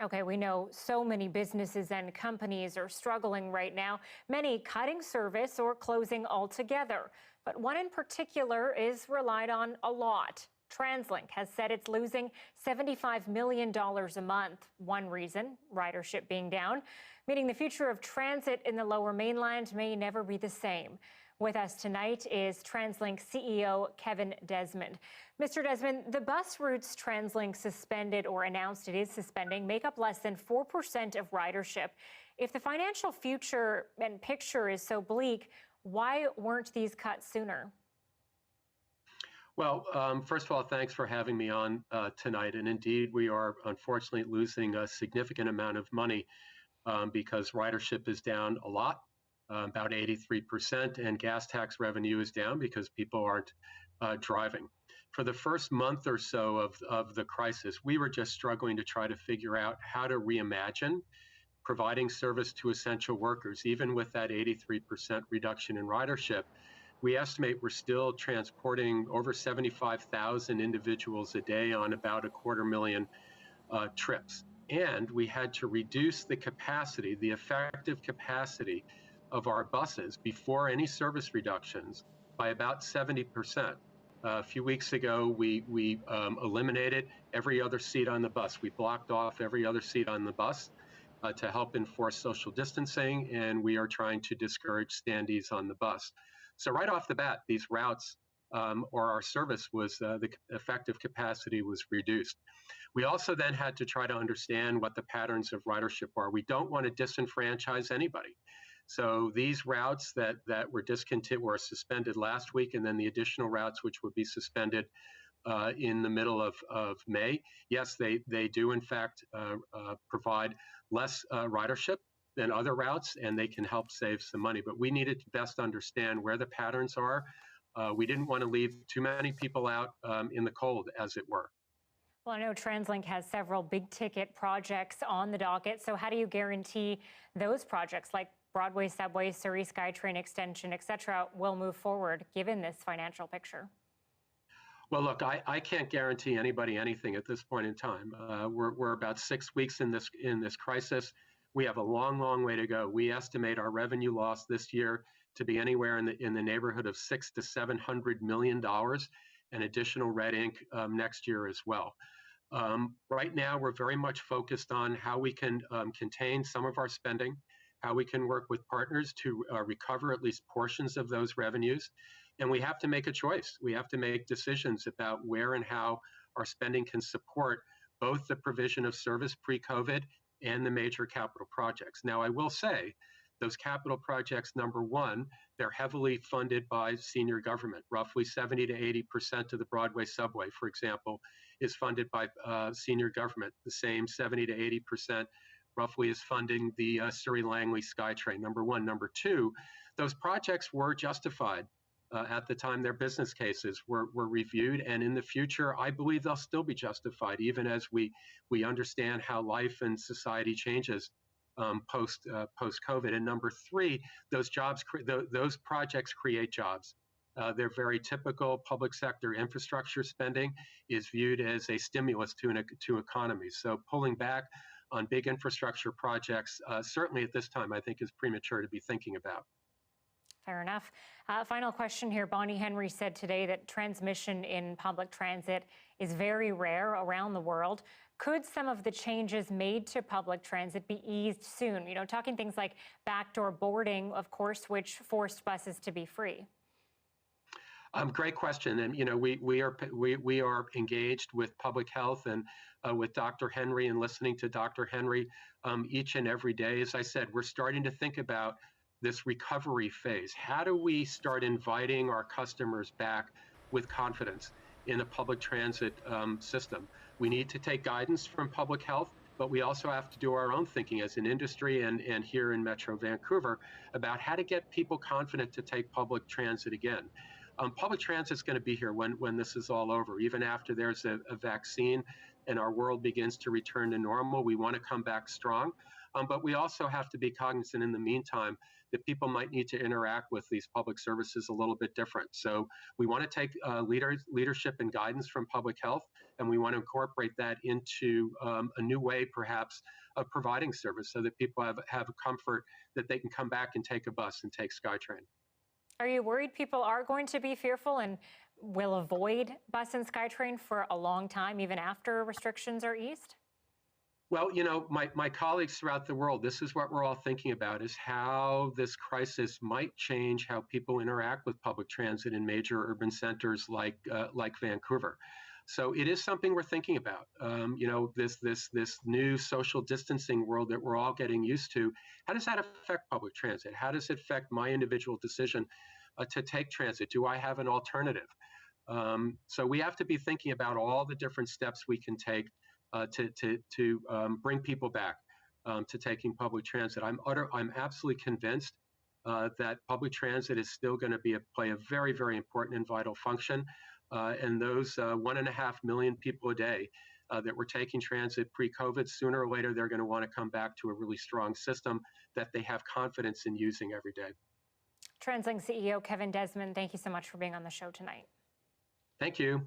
Okay, we know so many businesses and companies are struggling right now, many cutting service or closing altogether. But one in particular is relied on a lot. TransLink has said it's losing $75 million a month. One reason, ridership being down, meaning the future of transit in the Lower Mainland may never be the same. With us tonight is TransLink CEO Kevin Desmond. Mr. Desmond, the bus routes TransLink suspended or announced it is suspending make up less than 4% of ridership. If the financial future and picture is so bleak, why weren't these cuts sooner? Well, first of all, thanks for having me on tonight. And indeed, we are unfortunately losing a significant amount of money because ridership is down a lot, about 83%, and gas tax revenue is down because people aren't driving. For the first month or so of the crisis, we were just struggling to try to figure out how to reimagine providing service to essential workers, even with that 83% reduction in ridership. We estimate we're still transporting over 75,000 individuals a day on about 250,000 trips. And we had to reduce the capacity, the effective capacity of our buses before any service reductions by about 70%. A few weeks ago, we eliminated every other seat on the bus. We blocked off every other seat on the bus to help enforce social distancing, and we are trying to discourage standees on the bus. So right off the bat, these routes or our service was the effective capacity was reduced. We also then had to try to understand what the patterns of ridership are. We don't want to disenfranchise anybody. So these routes that were discontinued were suspended last week, and then the additional routes which would be suspended in the middle of May. Yes, they do in fact provide less ridership than other routes, and they can help save some money. But we needed to best understand where the patterns are. We didn't want to leave too many people out in the cold, as it were. Well, I know TransLink has several big ticket projects on the docket. So how do you guarantee those projects like Broadway subway, Surrey SkyTrain extension, et cetera, will move forward given this financial picture? Well, look, I can't guarantee anybody anything at this point in time. We're about 6 weeks in this crisis. We have a long way to go. We estimate our revenue loss this year to be anywhere in the neighborhood of $600 to $700 million, and additional red ink next year as well. Right now, we're very much focused on how we can contain some of our spending, how we can work with partners to recover at least portions of those revenues. And we have to make a choice. We have to make decisions about where and how our spending can support both the provision of service pre-COVID and the major capital projects. Now, I will say, those capital projects, number one, they're heavily funded by senior government. Roughly 70 to 80% of the Broadway subway, for example, is funded by senior government. The same 70 to 80% roughly is funding the Surrey-Langley SkyTrain, number one. Number two, those projects were justified at the time their business cases were reviewed, and in the future, I believe they'll still be justified, even as we understand how life and society changes post-COVID. And number three, those projects create jobs. They're very typical. Public sector infrastructure spending is viewed as a stimulus to economies. So pulling back on big infrastructure projects, certainly at this time, I think is premature to be thinking about. Fair enough. Final question here. Bonnie Henry said today that transmission in public transit is very rare around the world. Could some of the changes made to public transit be eased soon? You know, talking things like backdoor boarding, of course, which forced buses to be free. Great question. And, you know, we are engaged with public health and with Dr. Henry and listening to Dr. Henry each and every day. As I said, we're starting to think about this recovery phase. How do we start inviting our customers back with confidence in a public transit system? We need to take guidance from public health, but we also have to do our own thinking as an industry and here in Metro Vancouver about how to get people confident to take public transit again. Public transit is going to be here when this is all over. Even after there's a vaccine, and our world begins to return to normal, we want to come back strong. But we also have to be cognizant in the meantime that people might need to interact with these public services a little bit different. So we want to take leadership and guidance from public health, and we want to incorporate that into a new way, perhaps, of providing service so that people have a comfort that they can come back and take a bus and take SkyTrain. Are you worried people are going to be fearful and will avoid bus and SkyTrain for a long time, even after restrictions are eased? Well, my colleagues throughout the world, this is what we're all thinking about, is how this crisis might change how people interact with public transit in major urban centers like Vancouver. So it is something we're thinking about. This new social distancing world that we're all getting used to. How does that affect public transit? How does it affect my individual decision to take transit? Do I have an alternative? So we have to be thinking about all the different steps we can take to bring people back to taking public transit. I'm absolutely convinced that public transit is still going to play a very, very important and vital function. And those 1.5 million people a day that were taking transit pre-COVID, sooner or later, they're going to want to come back to a really strong system that they have confidence in using every day. TransLink CEO Desmond, thank you so much for being on the show tonight. Thank you.